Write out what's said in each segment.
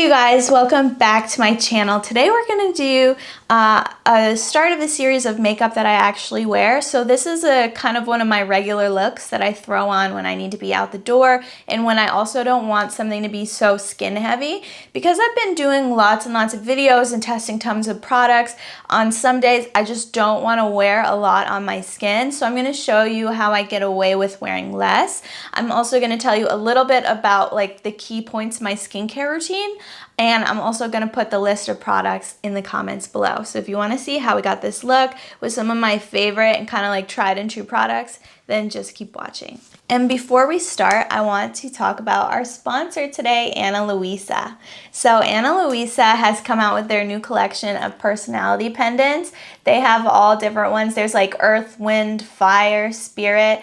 you guys, welcome back to my channel. Today we're going to do a start of a series of makeup that I actually wear. So this is a kind of one of my regular looks that I throw on when I need to be out the door and when I also don't want something to be so skin heavy. Because I've been doing lots and lots of videos and testing tons of products, on some days I just don't want to wear a lot on my skin. So I'm going to show you how I get away with wearing less. I'm also going to tell you a little bit about like the key points of my skincare routine. And I'm also going to put the list of products in the comments below. So if you want to see how we got this look with some of my favorite and kind of like tried and true products, then just keep watching. And before we start, I want to talk about our sponsor today, Ana Luisa. So Ana Luisa has come out with their new collection of personality pendants. They have all different ones. There's like earth, wind, fire, spirit.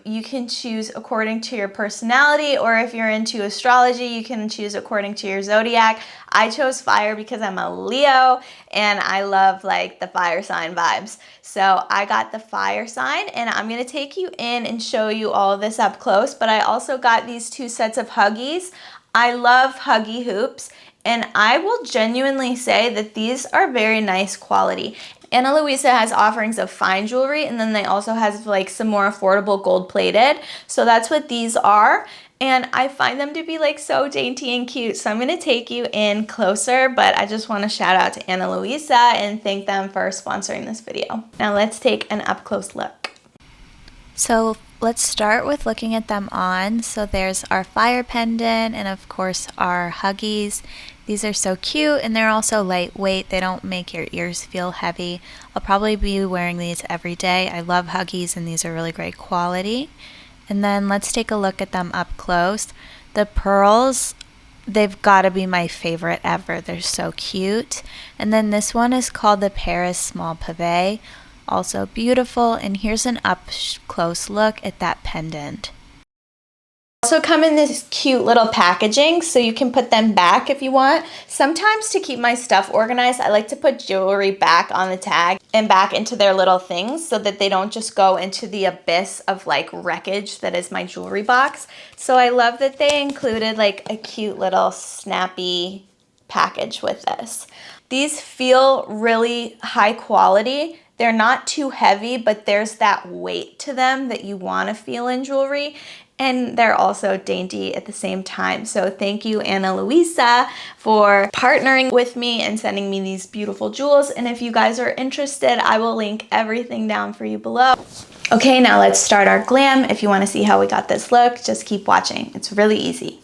You can choose according to your personality, or if you're into astrology, you can choose according to your zodiac. I chose fire because I'm a Leo and I love like the fire sign vibes. So I got the fire sign and I'm going to take you in and show you all of this up close. But I also got these two sets of Huggies. I love Huggy hoops and I will genuinely say that these are very nice quality. Ana Luisa has offerings of fine jewelry, and then they also have like some more affordable gold plated. So that's what these are. And I find them to be like so dainty and cute. So I'm going to take you in closer, but I just want to shout out to Ana Luisa and thank them for sponsoring this video. Now let's take an up close look. So let's start with looking at them on. So there's our fire pendant and of course our Huggies. These are so cute and they're also lightweight. They don't make your ears feel heavy. I'll probably be wearing these every day. I love Huggies and these are really great quality. And then let's take a look at them up close. The pearls, they've got to be my favorite ever. They're so cute. And then this one is called the Paris Small Pavé. Also beautiful, and here's an up close look at that pendant. Also come in this cute little packaging, so you can put them back if you want. Sometimes to keep my stuff organized, I like to put jewelry back on the tag and back into their little things so that they don't just go into the abyss of like wreckage that is my jewelry box. So I love that they included like a cute little snappy package with this. These feel really high quality. They're not too heavy, but there's that weight to them that you want to feel in jewelry. And they're also dainty at the same time. So thank you, Ana Luisa, for partnering with me and sending me these beautiful jewels. And if you guys are interested, I will link everything down for you below. Okay, now let's start our glam. If you want to see how we got this look, just keep watching. It's really easy.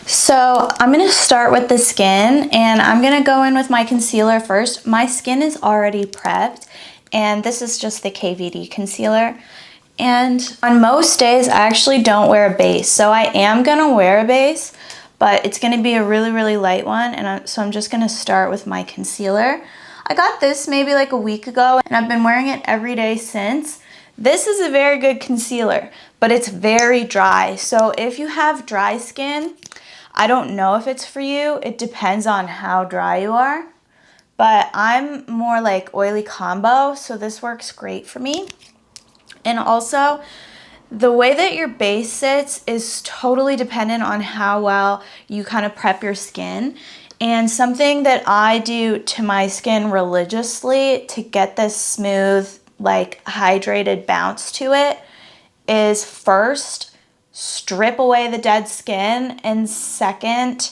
So I'm going to start with the skin and I'm going to go in with my concealer first. My skin is already prepped and this is just the KVD concealer. And on most days I actually don't wear a base. So I am going to wear a base, but it's going to be a really, really light one. And so I'm just going to start with my concealer. I got this maybe like a week ago and I've been wearing it every day since. This is a very good concealer, but it's very dry. So if you have dry skin, I don't know if it's for you. It depends on how dry you are, but I'm more like oily combo, so this works great for me. And also, the way that your base sits is totally dependent on how well you kind of prep your skin. And something that I do to my skin religiously to get this smooth, like hydrated bounce to it is first, strip away the dead skin, and second,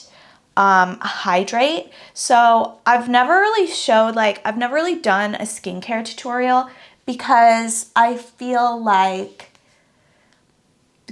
hydrate. So I've never really done a skincare tutorial because I feel like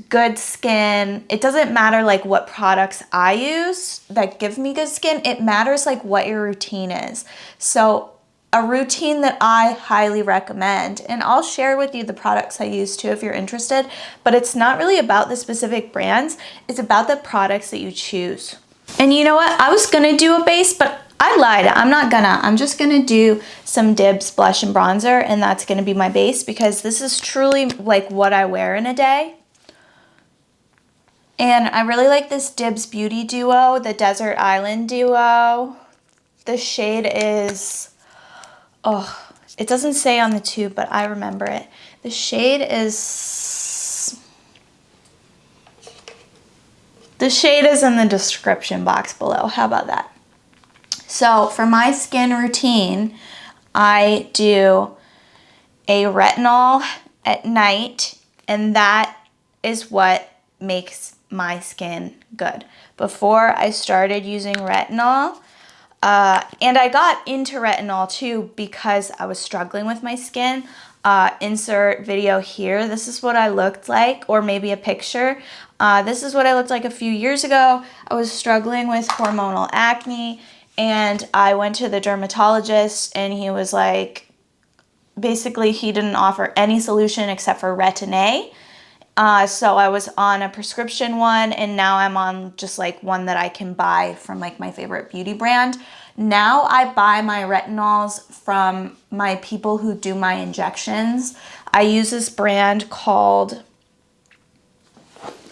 good skin, it doesn't matter like what products I use that give me good skin, it matters like what your routine is. So a routine that I highly recommend, and I'll share with you the products I use too if you're interested, but it's not really about the specific brands, it's about the products that you choose. And you know what, I was gonna do a base, but I lied, I'm just gonna do some DIBS blush and bronzer, and that's gonna be my base because this is truly like what I wear in a day. And I really like this DIBS Beauty Duo, the Desert Island Duo. The shade is, oh, it doesn't say on the tube, but I remember it. The shade is The shade is in the description box below. How about that? So for my skin routine, I do a retinol at night, and that is what makes my skin good. Before I started using retinol, and I got into retinol too because I was struggling with my skin. Insert video here. This is what I looked like, or maybe a picture. This is what I looked like a few years ago. I was struggling with hormonal acne, and I went to the dermatologist, and he was like, basically he didn't offer any solution except for Retin-A. So I was on a prescription one, and now I'm on just like one that I can buy from like my favorite beauty brand. Now I buy my retinols from my people who do my injections. I use this brand called,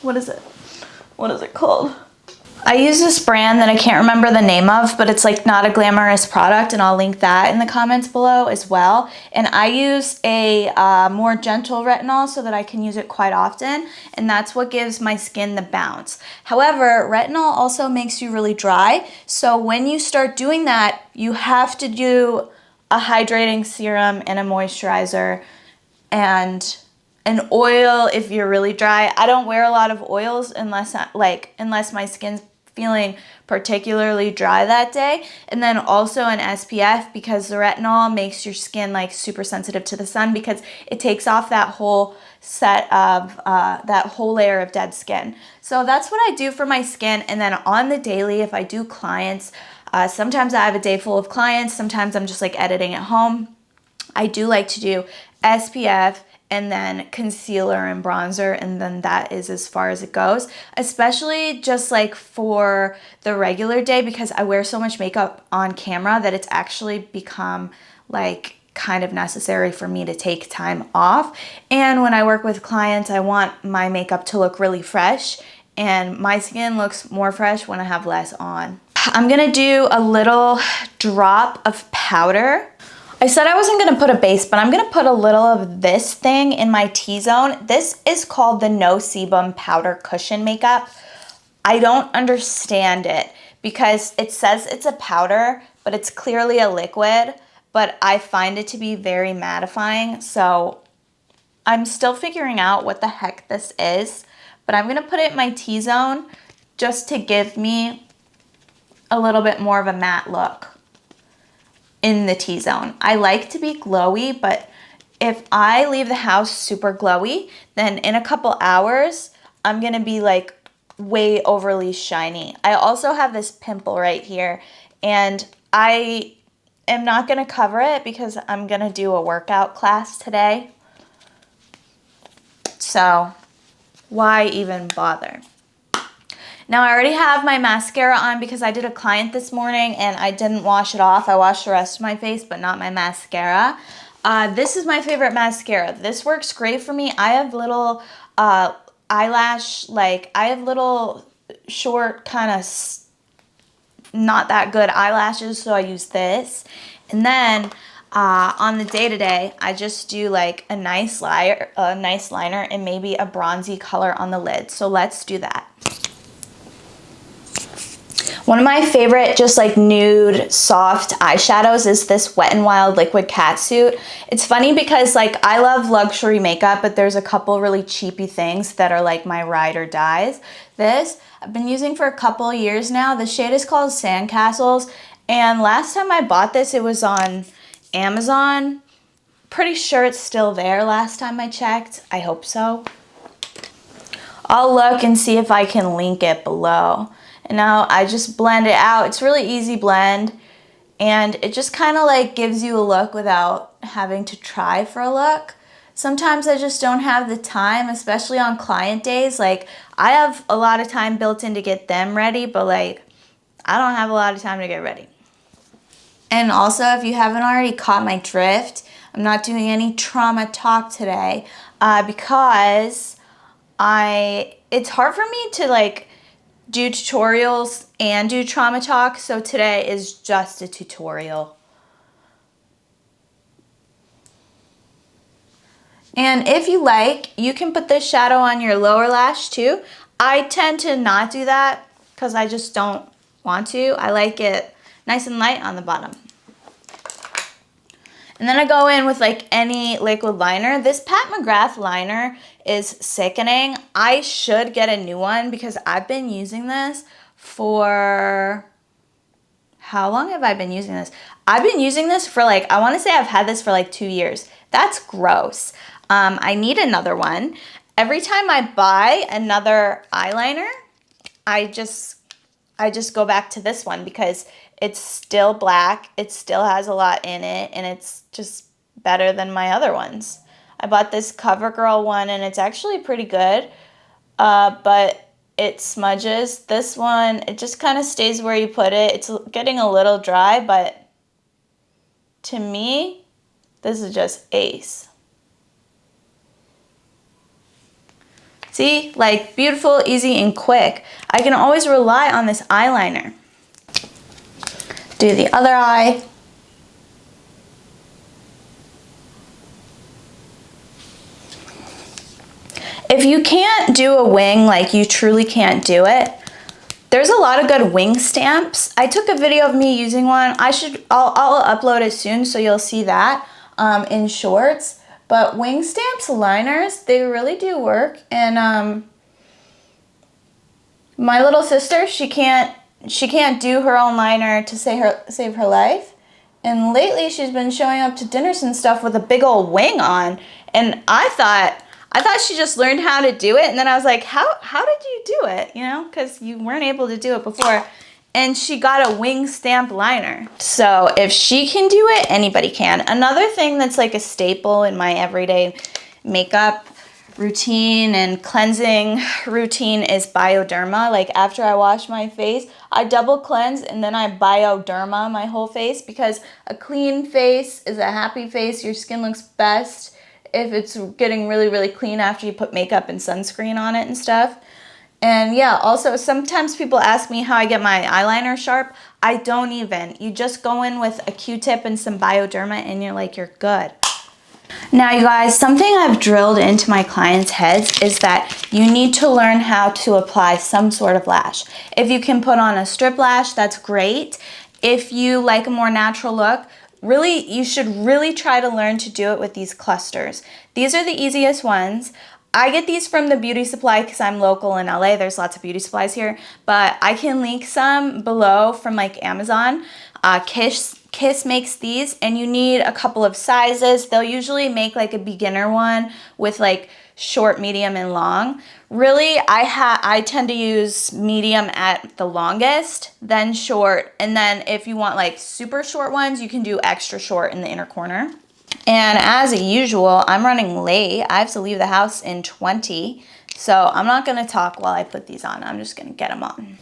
what is it called? I use this brand that I can't remember the name of, but it's like not a glamorous product, and I'll link that in the comments below as well. And I use a more gentle retinol so that I can use it quite often, and that's what gives my skin the bounce. However, retinol also makes you really dry, so when you start doing that, you have to do a hydrating serum and a moisturizer and an oil if you're really dry. I don't wear a lot of oils unless my skin's feeling particularly dry that day. And then also an SPF, because the retinol makes your skin like super sensitive to the sun, because it takes off that whole set of that whole layer of dead skin. So that's what I do for my skin. And then on the daily, if I do clients, sometimes I have a day full of clients, sometimes I'm just like editing at home, I do like to do SPF and then concealer and bronzer, and then that is as far as it goes, especially just like for the regular day, because I wear so much makeup on camera that it's actually become like kind of necessary for me to take time off. And when I work with clients, I want my makeup to look really fresh, and my skin looks more fresh when I have less on. I'm gonna do a little drop of powder. I said I wasn't gonna put a base, but I'm gonna put a little of this thing in my T-zone. This is called the No Sebum Powder Cushion Makeup. I don't understand it because it says it's a powder, but it's clearly a liquid, but I find it to be very mattifying. So I'm still figuring out what the heck this is, but I'm gonna put it in my T-zone just to give me a little bit more of a matte look in the T-zone. I like to be glowy, but if I leave the house super glowy, then in a couple hours, I'm gonna be like way overly shiny. I also have this pimple right here, and I am not gonna cover it because I'm gonna do a workout class today. So why even bother? Now I already have my mascara on because I did a client this morning and I didn't wash it off. I washed the rest of my face, but not my mascara. This is my favorite mascara. This works great for me. I have little eyelash, like I have little short kind of not that good eyelashes, so I use this. And then on the day-to-day, I just do like a nice liner and maybe a bronzy color on the lid. So let's do that. One of my favorite just like nude soft eyeshadows is this Wet n Wild Liquid Catsuit. It's funny because like I love luxury makeup, but there's a couple really cheapy things that are like my ride or dies. This I've been using for a couple of years now. The shade is called Sandcastles, and last time I bought this it was on Amazon. Pretty sure it's still there last time I checked. I hope so. I'll look and see if I can link it below. And now I just blend it out. It's really easy blend, and it just kind of like gives you a look without having to try for a look. Sometimes I just don't have the time, especially on client days. Like I have a lot of time built in to get them ready, but like I don't have a lot of time to get ready. And also, if you haven't already caught my drift, I'm not doing any trauma talk today because it's hard for me to like do tutorials and do trauma talk, so today is just a tutorial. And if you like, you can put this shadow on your lower lash too. I tend to not do that because I just don't want to. I like it nice and light on the bottom. And then I go in with like any liquid liner. This Pat McGrath liner is sickening. I should get a new one because I've been using this for, how long have I been using this? I've been using this for like, I want to say I've had this for like 2 years. That's gross. I need another one. Every time I buy another eyeliner, I just go back to this one because it's still black, it still has a lot in it, and it's just better than my other ones. I bought this CoverGirl one, and it's actually pretty good, but it smudges. This one, it just kind of stays where you put it. It's getting a little dry, but to me, this is just ace. See, like beautiful, easy, and quick. I can always rely on this eyeliner. Do the other eye. If you can't do a wing, like you truly can't do it, there's a lot of good wing stamps. I took a video of me using one. I'll upload it soon so you'll see that in shorts. But wing stamps liners, they really do work. And my little sister, she can't do her own liner to save her life. And lately she's been showing up to dinners and stuff with a big old wing on. And I thought she just learned how to do it. And then I was like, how did you do it? You know, because you weren't able to do it before. And she got a wing stamp liner. So if she can do it, anybody can. Another thing that's like a staple in my everyday makeup routine and cleansing routine is Bioderma. Like after I wash my face, I double cleanse and then I Bioderma my whole face, because a clean face is a happy face. Your skin looks best if it's getting really, really clean after you put makeup and sunscreen on it and stuff. And yeah, also sometimes people ask me how I get my eyeliner sharp. I don't even. You just go in with a Q-tip and some Bioderma and you're good. Now you guys, something I've drilled into my clients' heads is that you need to learn how to apply some sort of lash. If you can put on a strip lash, that's great. If you like a more natural look, really, you should really try to learn to do it with these clusters. These are the easiest ones. I get these from the beauty supply because I'm local in LA. There's lots of beauty supplies here, but I can link some below from like Amazon. Kiss makes these, and you need a couple of sizes. They'll usually make like a beginner one with like short, medium, and long. Really, I tend to use medium at the longest, then short, and then if you want like super short ones, you can do extra short in the inner corner. And as usual, I'm running late. I have to leave the house in 20, so I'm not gonna talk while I put these on. I'm just gonna get them on.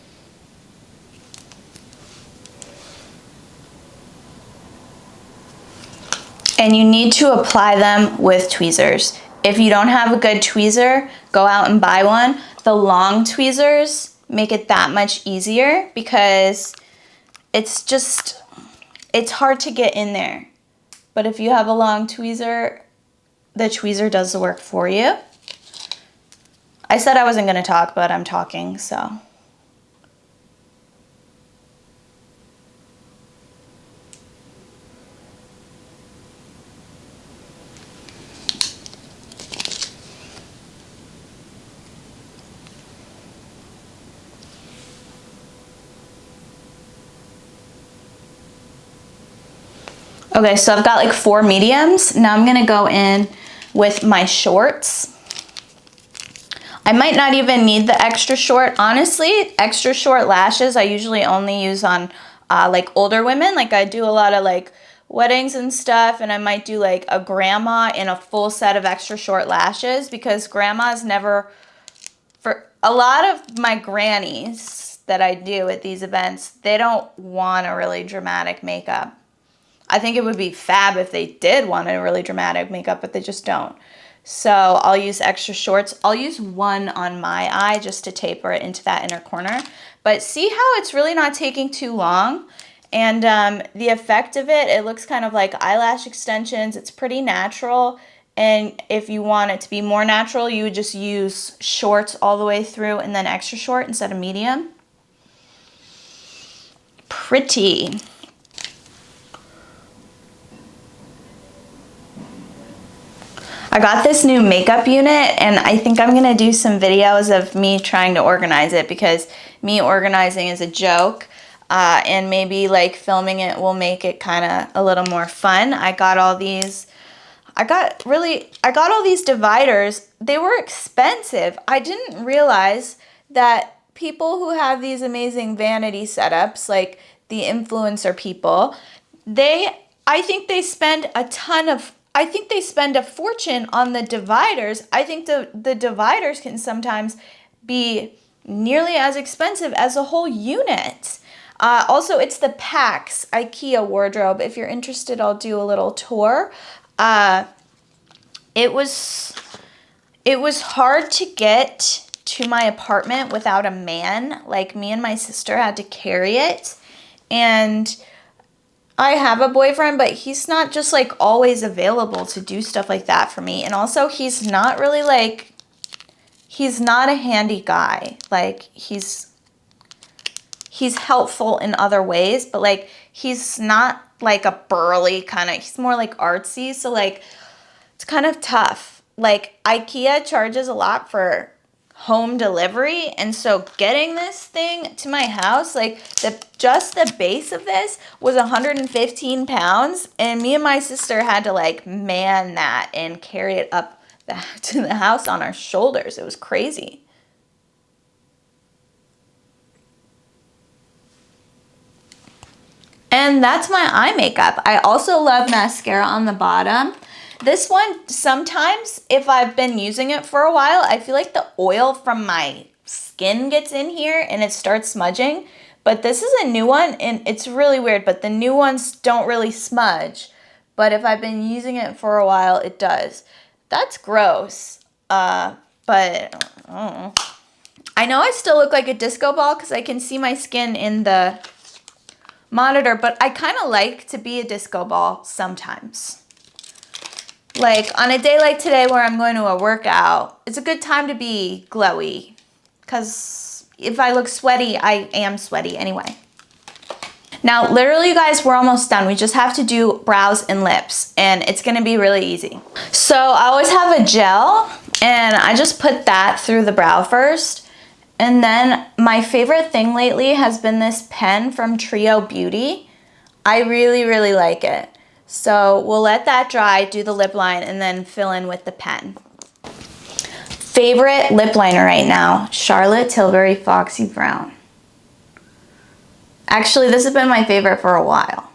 And you need to apply them with tweezers. If you don't have a good tweezer, go out and buy one. The long tweezers make it that much easier because it's hard to get in there. But if you have a long tweezer, the tweezer does the work for you. I said I wasn't gonna talk, but I'm talking, so. Okay, so I've got like 4 mediums. Now I'm gonna go in with my shorts. I might not even need the extra short. Honestly, extra short lashes I usually only use on like older women. Like I do a lot of like weddings and stuff, and I might do like a grandma in a full set of extra short lashes, because grandmas never, for a lot of my grannies that I do at these events, they don't want a really dramatic makeup. I think it would be fab if they did want a really dramatic makeup, but they just don't. So I'll use extra shorts. I'll use one on my eye just to taper it into that inner corner. But see how it's really not taking too long? And the effect of it, it looks kind of like eyelash extensions. It's pretty natural. And if you want it to be more natural, you would just use short all the way through and then extra short instead of medium. Pretty. I got this new makeup unit and I think I'm gonna do some videos of me trying to organize it because me organizing is a joke. And maybe like filming it will make it kind of a little more fun. I got all these dividers. They were expensive. I didn't realize that people who have these amazing vanity setups, like the influencer people, I think they spend a fortune on the dividers. I think the dividers can sometimes be nearly as expensive as a whole unit. Also, it's the Pax IKEA wardrobe. If you're interested, I'll do a little tour. It was hard to get to my apartment without a man. Like, me and my sister had to carry it. And I have a boyfriend, but he's not just like always available to do stuff like that for me. And also, he's not really like, he's not a handy guy. Like, he's helpful in other ways, but like he's not like a burly kind of, he's more like artsy. So like it's kind of tough. Like IKEA charges a lot for home delivery. And so getting this thing to my house, like just the base of this was 115 pounds. And me and my sister had to like man that and carry it up to the house on our shoulders. It was crazy. And that's my eye makeup. I also love mascara on the bottom. This one, sometimes if I've been using it for a while, I feel like the oil from my skin gets in here and it starts smudging. But this is a new one and it's really weird, but the new ones don't really smudge. But if I've been using it for a while, it does. That's gross. But I know I still look like a disco ball because I can see my skin in the monitor, but I kind of like to be a disco ball sometimes. Like on a day like today where I'm going to a workout, it's a good time to be glowy because if I look sweaty, I am sweaty anyway. Now, literally, you guys, we're almost done. We just have to do brows and lips, and it's going to be really easy. So I always have a gel, and I just put that through the brow first. And then my favorite thing lately has been this pen from Trio Beauty. I really, really like it. So we'll let that dry, do the lip line, and then fill in with the pen. Favorite lip liner right now, Charlotte Tilbury Foxy Brown. Actually, this has been my favorite for a while.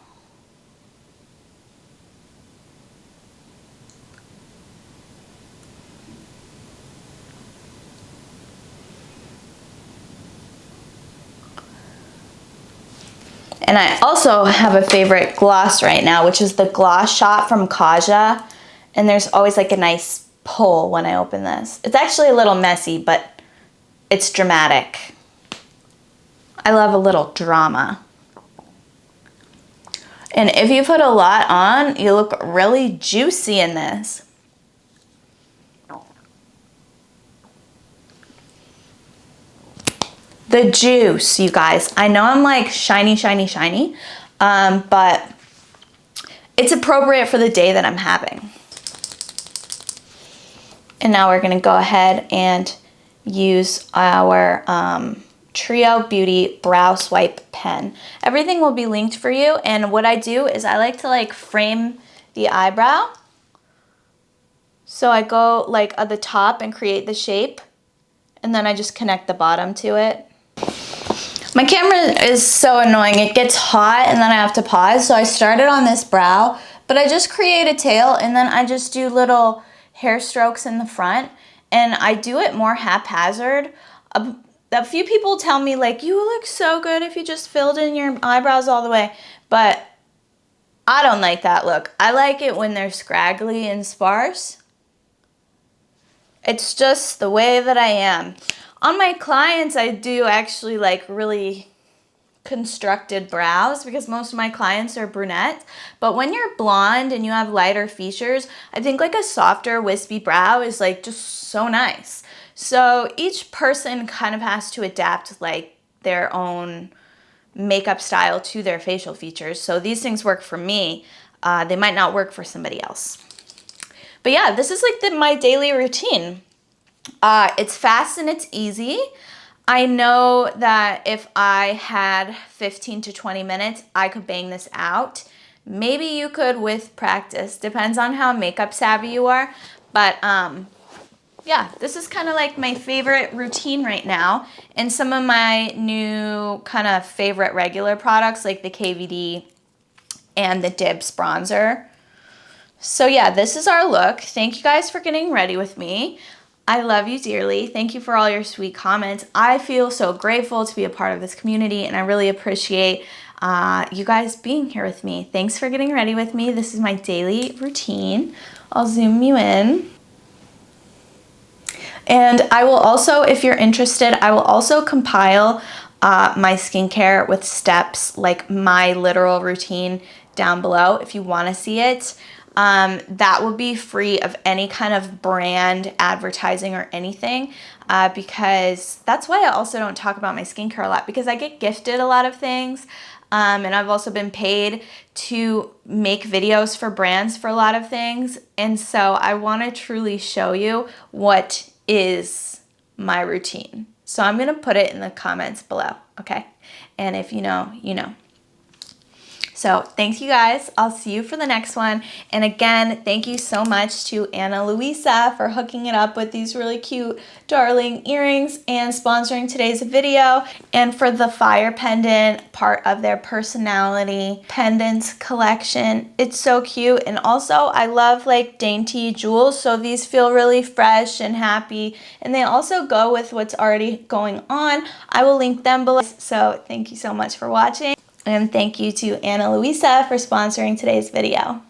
And I also have a favorite gloss right now, which is the Gloss Shot from Kaja. And there's always like a nice pull when I open this. It's actually a little messy, but it's dramatic. I love a little drama. And if you put a lot on, you look really juicy in this. The juice, you guys. I know I'm like shiny, shiny, shiny, but it's appropriate for the day that I'm having. And now we're gonna go ahead and use our Trio Beauty Brow Swipe Pen. Everything will be linked for you, and what I do is I like to like frame the eyebrow. So I go like at the top and create the shape, and then I just connect the bottom to it. My camera is so annoying. It gets hot and then I have to pause. So I started on this brow, but I just create a tail and then I just do little hair strokes in the front, and I do it more haphazard. A few people tell me like, you look so good if you just filled in your eyebrows all the way, but I don't like that look. I like it when they're scraggly and sparse. It's just the way that I am. On my clients, I do actually like really constructed brows because most of my clients are brunette. But when you're blonde and you have lighter features, I think like a softer wispy brow is like just so nice. So each person kind of has to adapt like their own makeup style to their facial features. So these things work for me. They might not work for somebody else. But yeah, this is like my daily routine. It's fast and it's easy. I know that if I had 15 to 20 minutes, I could bang this out. Maybe you could with practice. Depends on how makeup savvy you are. But yeah, this is kind of like my favorite routine right now. And some of my new kind of favorite regular products like the KVD and the DIBS bronzer. So yeah, this is our look. Thank you guys for getting ready with me. I love you dearly. Thank you for all your sweet comments. I feel so grateful to be a part of this community, and I really appreciate you guys being here with me. Thanks for getting ready with me. This is my daily routine. I'll zoom you in. And I will also, if you're interested, I will also compile my skincare with steps, like my literal routine down below if you want to see it. That will be free of any kind of brand advertising or anything, because that's why I also don't talk about my skincare a lot, because I get gifted a lot of things. And I've also been paid to make videos for brands for a lot of things. And so I want to truly show you what is my routine. So I'm going to put it in the comments below. Okay. And if you know, you know. So thanks you guys. I'll see you for the next one. And again, thank you so much to Ana Luisa for hooking it up with these really cute darling earrings and sponsoring today's video, and for the fire pendant, part of their personality pendants collection. It's so cute. And also I love like dainty jewels, so these feel really fresh and happy, and they also go with what's already going on. I will link them below. So thank you so much for watching. And thank you to Ana Luisa for sponsoring today's video.